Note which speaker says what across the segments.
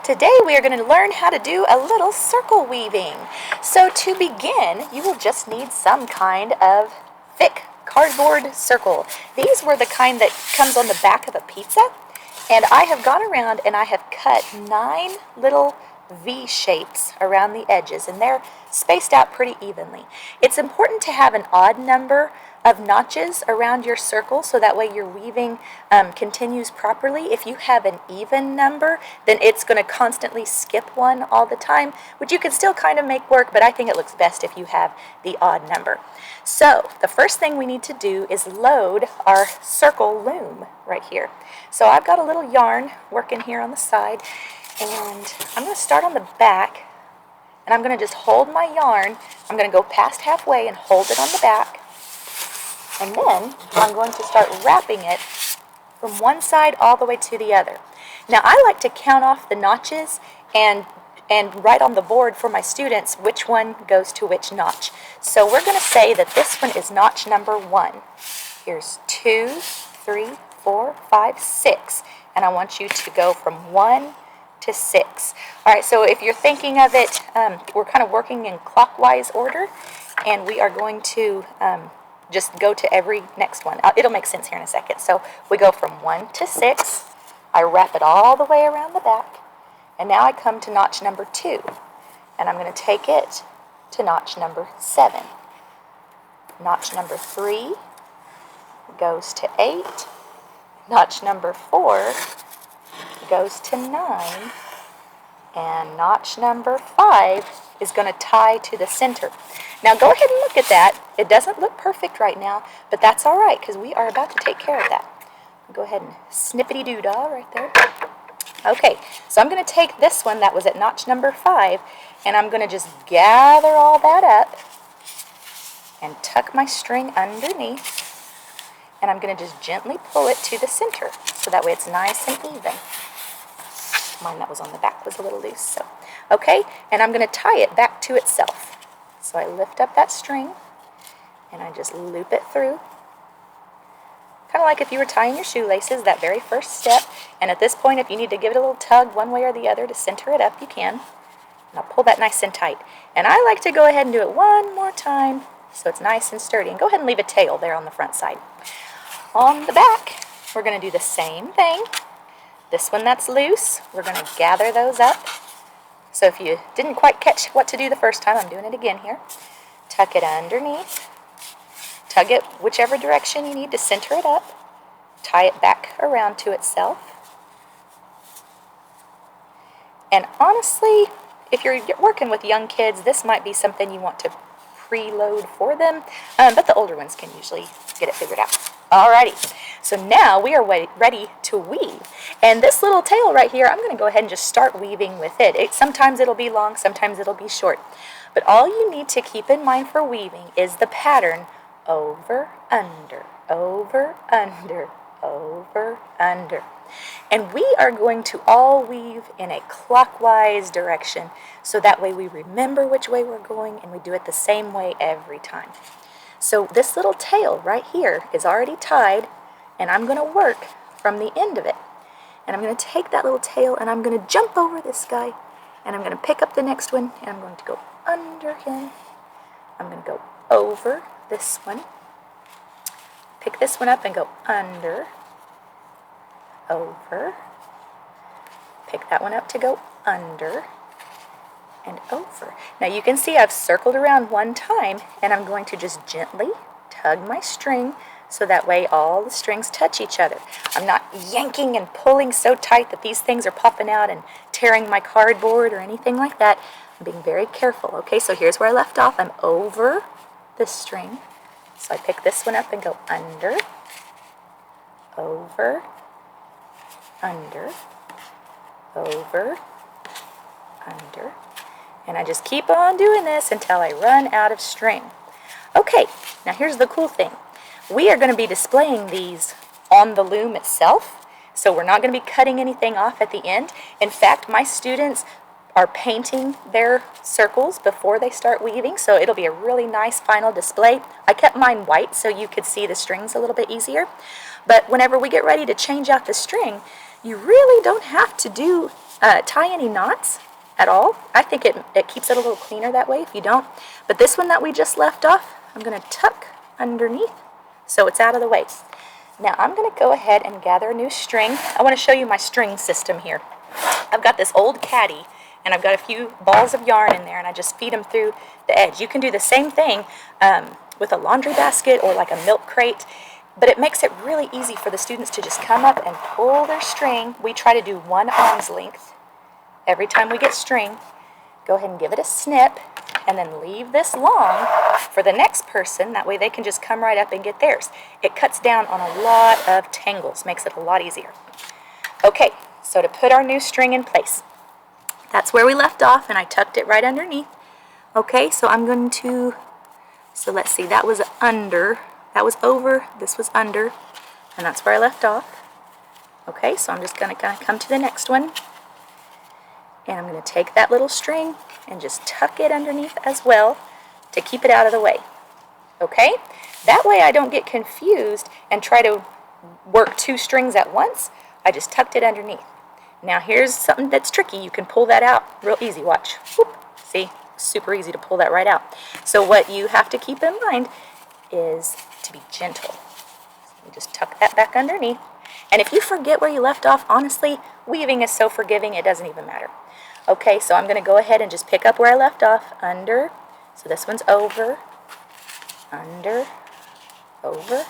Speaker 1: Today we are going to learn how to do a little circle weaving. So to begin, you will just need some kind of thick cardboard circle. These were the kind that comes on the back of a pizza, and I have gone around and I have cut 9 little V shapes around the edges, and they're spaced out pretty evenly. It's important to have an odd number of notches around your circle so that way your weaving continues properly. If you have an even number, then it's going to constantly skip one all the time, which you can still kind of make work, but I think it looks best if you have the odd number. So the first thing we need to do is load our circle loom right here. So I've got a little yarn working here on the side, and I'm going to start on the back, and I'm going to just hold my yarn. I'm going to go past halfway and hold it on the back. And then I'm going to start wrapping it from one side all the way to the other. Now I like to count off the notches and write on the board for my students which one goes to which notch. So we're going to say that this one is notch number 1. Here's 2, 3, 4, 5, 6. And I want you to go from 1 to 6. All right, so if you're thinking of it, we're kind of working in clockwise order, and we are going to just go to every next one. It'll make sense here in a second. So we go from 1 to 6. I wrap it all the way around the back. And now I come to notch number 2. And I'm going to take it to notch number 7. Notch number 3 goes to 8. Notch number 4 goes to 9. And notch number 5 is going to tie to the center. Now go ahead and look at that. It doesn't look perfect right now, but that's all right because we are about to take care of that. Go ahead and snippity-doo-dah right there. Okay, so I'm going to take this one that was at notch number 5, and I'm going to just gather all that up and tuck my string underneath, and I'm going to just gently pull it to the center so that way it's nice and even. Mine that was on the back was a little loose, so okay, and I'm going to tie it back to itself. So I lift up that string and I just loop it through, kind of like if you were tying your shoelaces, that very first step. And at this point, if you need to give it a little tug one way or the other to center it up, you can. And I'll pull that nice and tight. And I like to go ahead and do it one more time so it's nice and sturdy. And go ahead and leave a tail there on the front side. On the back, we're going to do the same thing. This one that's loose, we're going to gather those up. So if you didn't quite catch what to do the first time, I'm doing it again here. Tuck it underneath. Tug it whichever direction you need to center it up. Tie it back around to itself. And honestly, if you're working with young kids, this might be something you want to preload for them, but the older ones can usually get it figured out. Alrighty, so now we are ready to weave. And this little tail right here, I'm going to go ahead and just start weaving with it. Sometimes it'll be long, sometimes it'll be short. But all you need to keep in mind for weaving is the pattern over, under, over, under, over, under. And we are going to all weave in a clockwise direction, so that way we remember which way we're going and we do it the same way every time. So this little tail right here is already tied, and I'm going to work from the end of it. And I'm going to take that little tail and I'm going to jump over this guy, and I'm going to pick up the next one, and I'm going to go under him. I'm going to go over this one, pick this one up and go under, over, pick that one up to go under, and over. Now you can see I've circled around one time, and I'm going to just gently tug my string so that way all the strings touch each other. I'm not yanking and pulling so tight that these things are popping out and tearing my cardboard or anything like that. I'm being very careful. Okay, so here's where I left off. I'm over this string. So I pick this one up and go under, over, under, over, under. And I just keep on doing this until I run out of string. Okay, now here's the cool thing. We are going to be displaying these on the loom itself, so we're not going to be cutting anything off at the end. In fact, my students are painting their circles before they start weaving, so it'll be a really nice final display. I kept mine white so you could see the strings a little bit easier, but whenever we get ready to change out the string, You really don't have to tie any knots at all. I think it keeps it a little cleaner that way if you don't. But this one that we just left off, I'm going to tuck underneath so it's out of the way. Now I'm going to go ahead and gather a new string. I want to show you my string system here. I've got this old caddy, and I've got a few balls of yarn in there, and I just feed them through the edge. You can do the same thing with a laundry basket or like a milk crate, but it makes it really easy for the students to just come up and pull their string. We try to do 1 arm's length every time we get string. Go ahead and give it a snip, and then leave this long for the next person. That way they can just come right up and get theirs. It cuts down on a lot of tangles, makes it a lot easier. Okay, so to put our new string in place, that's where we left off, and I tucked it right underneath. Okay, so I'm going to, so let's see, that was under, that was over, this was under, and that's where I left off. Okay, so I'm just going to kind of come to the next one, and I'm going to take that little string and just tuck it underneath as well to keep it out of the way. Okay, that way I don't get confused and try to work 2 strings at once. I just tucked it underneath. Now here's something that's tricky. You can pull that out real easy. Watch. Whoop. See? Super easy to pull that right out. So what you have to keep in mind is to be gentle. So you just tuck that back underneath. And if you forget where you left off, honestly, weaving is so forgiving it doesn't even matter. Okay, so I'm going to go ahead and just pick up where I left off. Under. So this one's over. Under. Over.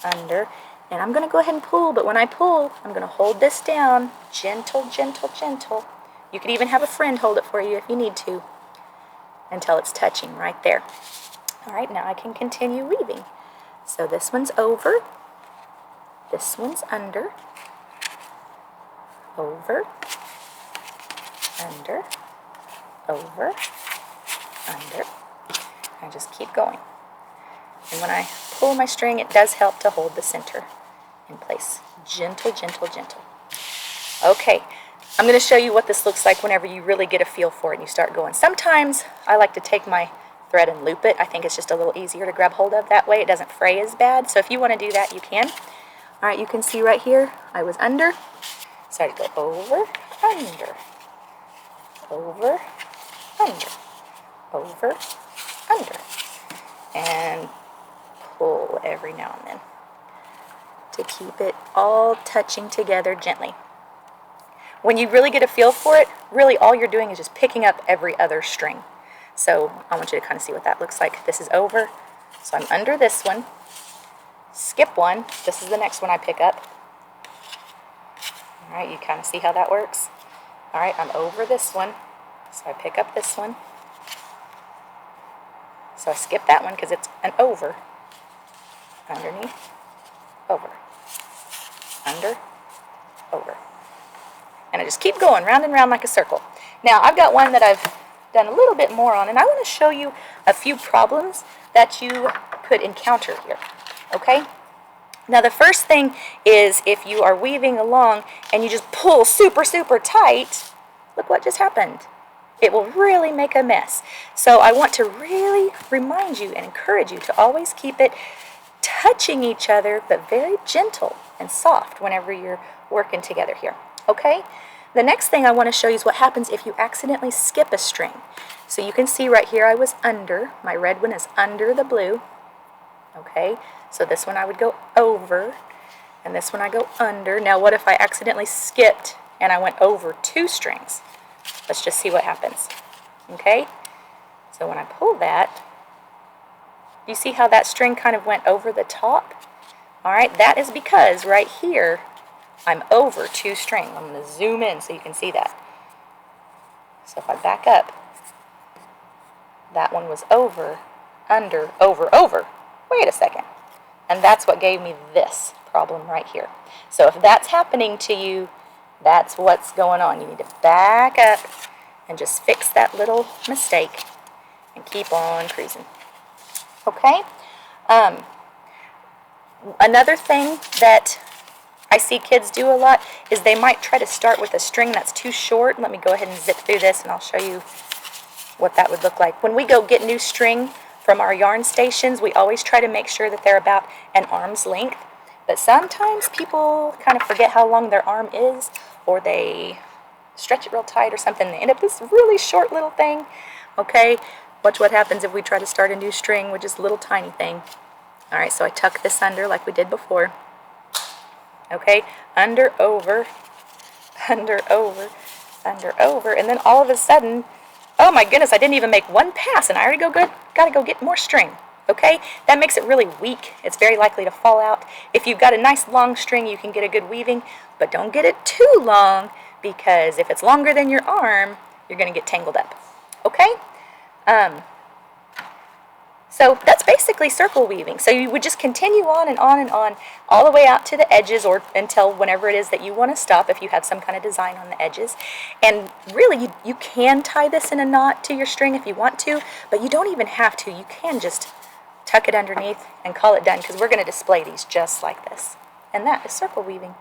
Speaker 1: Under. And I'm going to go ahead and pull, but when I pull, I'm going to hold this down. Gentle, gentle, gentle. You could even have a friend hold it for you if you need to, until it's touching right there. All right, now I can continue weaving. So this one's over. This one's under. Over. Under. Over. Under. I just keep going. And when I pull my string, it does help to hold the center in place. Gentle, gentle, gentle. Okay, I'm going to show you what this looks like whenever you really get a feel for it and you start going. Sometimes I like to take my thread and loop it. I think it's just a little easier to grab hold of. That way it doesn't fray as bad. So if you want to do that, you can. All right, you can see right here, I was under. So I go over, under, over, under, over, under, and pull every now and then to keep it all touching together gently. When you really get a feel for it, really all you're doing is just picking up every other string. So I want you to kind of see what that looks like. This is over, so I'm under this one, skip one, this is the next one I pick up. All right, you kind of see how that works. All right, I'm over this one, so I pick up this one. So I skip that one because it's an over. Underneath, over, under, over. And I just keep going round and round like a circle. Now I've got one that I've done a little bit more on, and I want to show you a few problems that you could encounter here. Okay? Now the first thing is if you are weaving along and you just pull super, super tight, look what just happened. It will really make a mess. So I want to really remind you and encourage you to always keep it touching each other, but very gentle and soft whenever you're working together here. Okay? The next thing I want to show you is what happens if you accidentally skip a string. So you can see right here I was under. My red one is under the blue. Okay? So this one I would go over, and this one I go under. Now what if I accidentally skipped and I went over 2 strings? Let's just see what happens. Okay? So when I pull that, you see how that string kind of went over the top? All right, that is because right here, I'm over 2 strings. I'm going to zoom in so you can see that. So if I back up, that one was over, under, over, over. Wait a second. And that's what gave me this problem right here. So if that's happening to you, that's what's going on. You need to back up and just fix that little mistake and keep on cruising. Okay? Another thing that I see kids do a lot is they might try to start with a string that's too short. Let me go ahead and zip through this and I'll show you what that would look like. When we go get new string from our yarn stations, we always try to make sure that they're about an arm's length, But sometimes people kind of forget how long their arm is, or they stretch it real tight or something, and they end up this really short little thing. Okay, watch what happens if we try to start a new string with just a little tiny thing. All right, so I tuck this under like we did before. Okay, under, over, under, over, under, over, and then all of a sudden, oh my goodness, I didn't even make one pass, and I already gotta go get more string. Okay, that makes it really weak. It's very likely to fall out. If you've got a nice long string, you can get a good weaving, but don't get it too long, because if it's longer than your arm, you're gonna get tangled up. Okay? So that's basically circle weaving. So you would just continue on and on and on, all the way out to the edges, or until whenever it is that you want to stop, if you have some kind of design on the edges. And really, you can tie this in a knot to your string if you want to, but you don't even have to. You can just tuck it underneath and call it done, because we're going to display these just like this. And that is circle weaving.